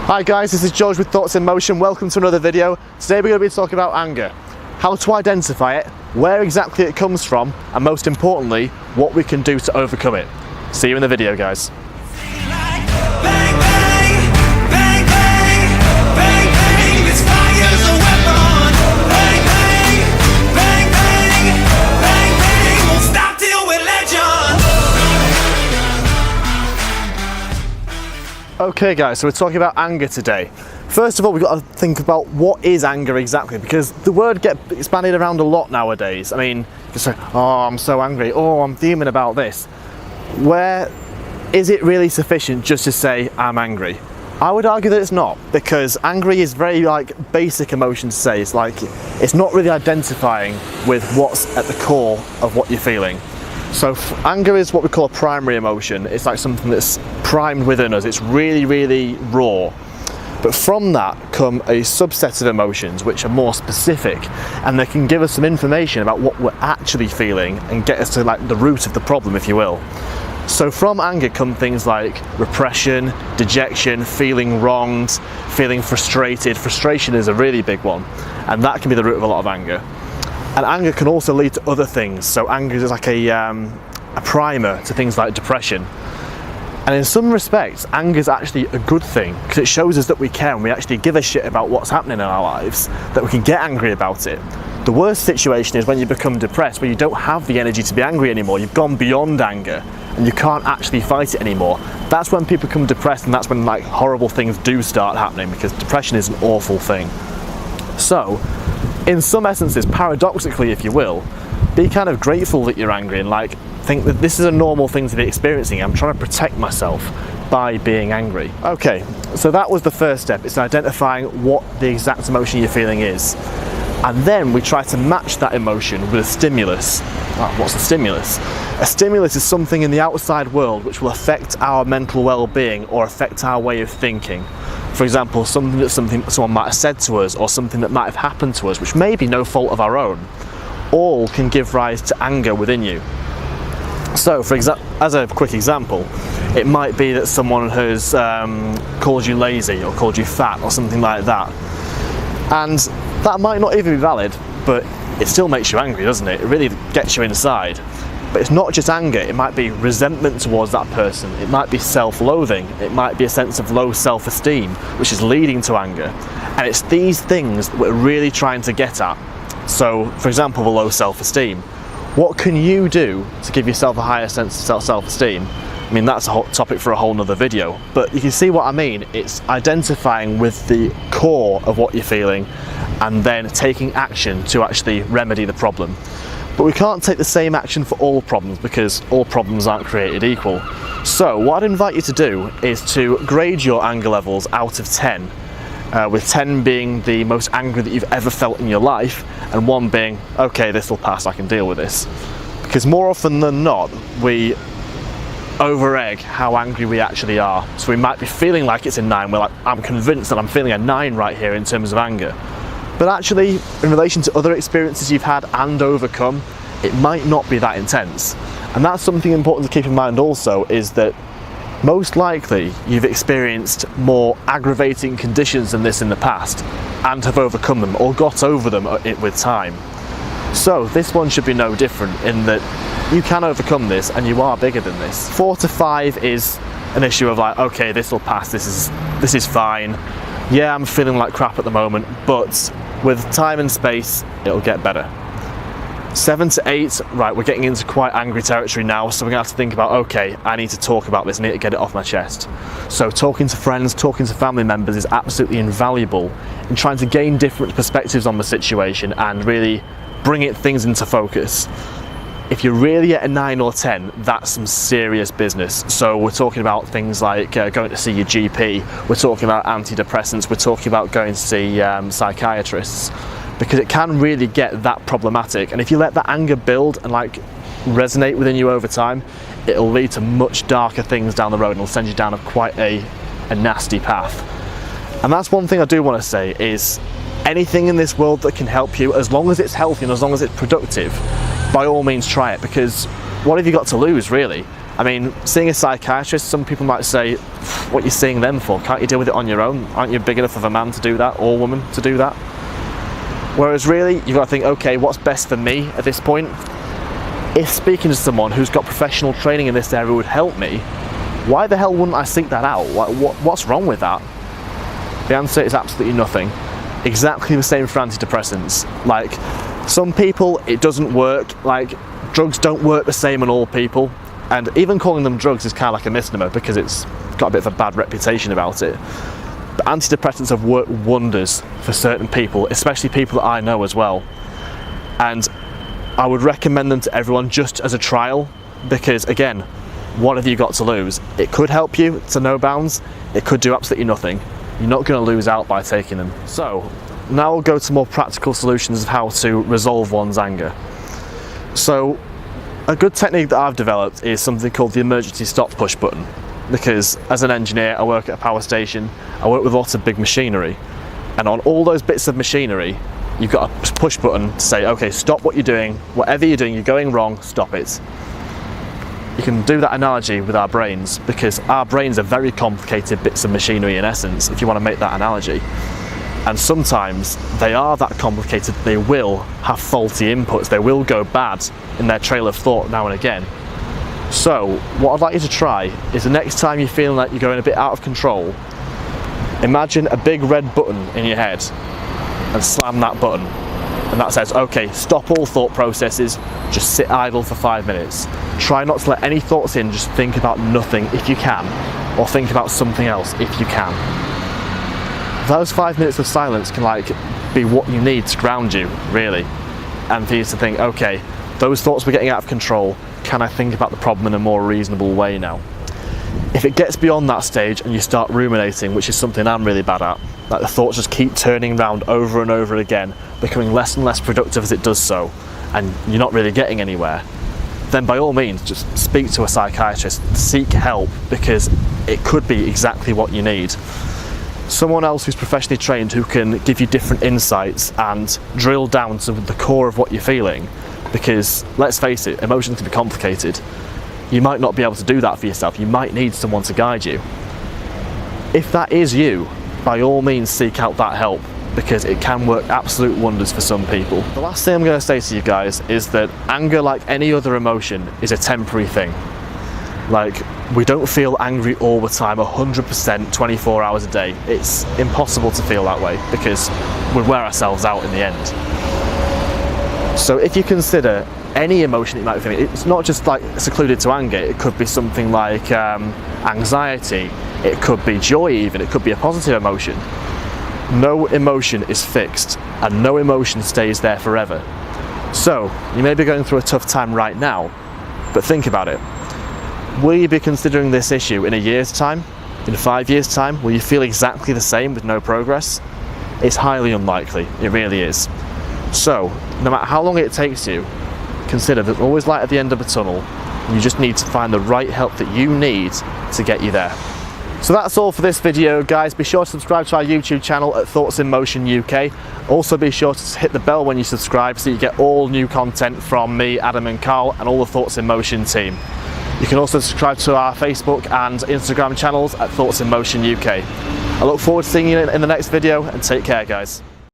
Hi guys, this is George with Thoughts in Motion. Welcome to another video. Today we're going to be talking about anger, how to identify it, where exactly it comes from, and most importantly, what we can do to overcome it. See you in the video, guys. Okay guys, so we're talking about anger today. First of all, we've got to think about what is anger exactly, because the word gets bandied around a lot nowadays. I mean, you say, oh, I'm so angry, oh, I'm fuming about this. Where is it really sufficient just to say, I'm angry? I would argue that it's not, because angry is very basic emotion to say. It's not really identifying with what's at the core of what you're feeling. So anger is what we call a primary emotion. It's like something that's primed within us. It's really, really raw. But from that come a subset of emotions which are more specific, and they can give us some information about what we're actually feeling and get us to the root of the problem, if you will. So from anger come things like repression, dejection, feeling wronged, feeling frustrated. Frustration is a really big one, and that can be the root of a lot of anger. And anger can also lead to other things. So anger is like a primer to things like depression. And in some respects, anger is actually a good thing, because it shows us that we care and we actually give a shit about what's happening in our lives, that we can get angry about it. The worst situation is when you become depressed, where you don't have the energy to be angry anymore. You've gone beyond anger and you can't actually fight it anymore. That's when people become depressed, and that's when horrible things do start happening, because depression is an awful thing. So, in some essences, paradoxically if you will, be kind of grateful that you're angry and think that this is a normal thing to be experiencing. I'm trying to protect myself by being angry. Okay, so that was the first step. It's identifying what the exact emotion you're feeling is. And then we try to match that emotion with a stimulus. What's a stimulus? A stimulus is something in the outside world which will affect our mental well-being or affect our way of thinking. For example, something someone might have said to us, or something that might have happened to us, which may be no fault of our own, all can give rise to anger within you. So, as a quick example, it might be that someone has called you lazy or called you fat or something like that. And that might not even be valid, but it still makes you angry, doesn't it? It really gets you inside. But it's not just anger, it might be resentment towards that person, it might be self-loathing, it might be a sense of low self-esteem, which is leading to anger. And it's these things that we're really trying to get at. So, for example, the low self-esteem. What can you do to give yourself a higher sense of self-esteem? I mean, that's a whole topic for a whole nother video, but you can see what I mean. It's identifying with the core of what you're feeling and then taking action to actually remedy the problem. But we can't take the same action for all problems, because all problems aren't created equal. So what I'd invite you to do is to grade your anger levels out of 10, with 10 being the most angry that you've ever felt in your life, and 1 being, okay, this will pass, I can deal with this. Because more often than not, we over-egg how angry we actually are. So we might be feeling like it's a 9, we're like, I'm convinced that I'm feeling a 9 right here in terms of anger. But actually, in relation to other experiences you've had and overcome, it might not be that intense. And that's something important to keep in mind also, is that most likely you've experienced more aggravating conditions than this in the past and have overcome them or got over them with time. So this one should be no different, in that you can overcome this and you are bigger than this. 4 to 5 is an issue of okay, this will pass, this is fine. Yeah, I'm feeling like crap at the moment, but with time and space, it'll get better. 7 to 8, right, we're getting into quite angry territory now, so we're gonna have to think about, okay, I need to talk about this, I need to get it off my chest. So talking to friends, talking to family members is absolutely invaluable in trying to gain different perspectives on the situation and really bring things into focus. If you're really at a 9 or 10, that's some serious business. So we're talking about things like going to see your GP, we're talking about antidepressants, we're talking about going to see psychiatrists, because it can really get that problematic. And if you let that anger build and resonate within you over time, it'll lead to much darker things down the road and it'll send you down quite a nasty path. And that's one thing I do want to say, is anything in this world that can help you, as long as it's healthy and as long as it's productive, by all means try it, because what have you got to lose really? I mean, seeing a psychiatrist, some people might say, what are you seeing them for? Can't you deal with it on your own? Aren't you big enough of a man to do that, or woman to do that? Whereas really, you've got to think, okay, what's best for me at this point? If speaking to someone who's got professional training in this area would help me, why the hell wouldn't I seek that out? What's wrong with that? The answer is absolutely nothing. Exactly the same for antidepressants. Like, some people, it doesn't work. Like, drugs don't work the same on all people. And even calling them drugs is kind of like a misnomer because it's got a bit of a bad reputation about it. But antidepressants have worked wonders for certain people, especially people that I know as well. And I would recommend them to everyone just as a trial, because again, what have you got to lose? It could help you to no bounds, it could do absolutely nothing. You're not going to lose out by taking them. So now we'll go to more practical solutions of how to resolve one's anger. So a good technique that I've developed is something called the emergency stop push button, because as an engineer I work at a power station, I work with lots of big machinery, and on all those bits of machinery you've got a push button to say, okay, stop what you're doing, whatever you're doing, you're going wrong, stop it. You can do that analogy with our brains, because our brains are very complicated bits of machinery in essence, if you want to make that analogy. And sometimes they are that complicated, they will have faulty inputs, they will go bad in their trail of thought now and again. So what I'd like you to try is the next time you're feeling like you're going a bit out of control, imagine a big red button in your head and slam that button. And that says, okay, stop all thought processes, just sit idle for 5 minutes. Try not to let any thoughts in, just think about nothing if you can, or think about something else if you can. Those 5 minutes of silence can be what you need to ground you, really. And for you to think, okay, those thoughts were getting out of control, can I think about the problem in a more reasonable way now? If it gets beyond that stage and you start ruminating, which is something I'm really bad at, like the thoughts just keep turning around over and over again, becoming less and less productive as it does so, and you're not really getting anywhere, then by all means just speak to a psychiatrist, seek help, because it could be exactly what you need. Someone else who's professionally trained who can give you different insights and drill down to the core of what you're feeling, because let's face it, emotions can be complicated. You might not be able to do that for yourself, you might need someone to guide you. If that is you, by all means seek out that help, because it can work absolute wonders for some people. The last thing I'm going to say to you guys is that anger, like any other emotion, is a temporary thing. Like, we don't feel angry all the time, 100%, 24 hours a day. It's impossible to feel that way, because we wear ourselves out in the end. So if you consider any emotion that you might be feeling, it's not just like secluded to anger, it could be something like anxiety, it could be joy even, it could be a positive emotion. No emotion is fixed, and no emotion stays there forever. So, you may be going through a tough time right now, but think about it. Will you be considering this issue in a year's time? In 5 years' time? Will you feel exactly the same with no progress? It's highly unlikely, it really is. So, no matter how long it takes you, consider there's always light at the end of the tunnel, and you just need to find the right help that you need to get you there. So that's all for this video, guys. Be sure to subscribe to our YouTube channel at Thoughts in Motion UK. Also be sure to hit the bell when you subscribe so you get all new content from me, Adam and Carl, and all the Thoughts in Motion team. You can also subscribe to our Facebook and Instagram channels at Thoughts in Motion UK. I look forward to seeing you in the next video, and take care, guys.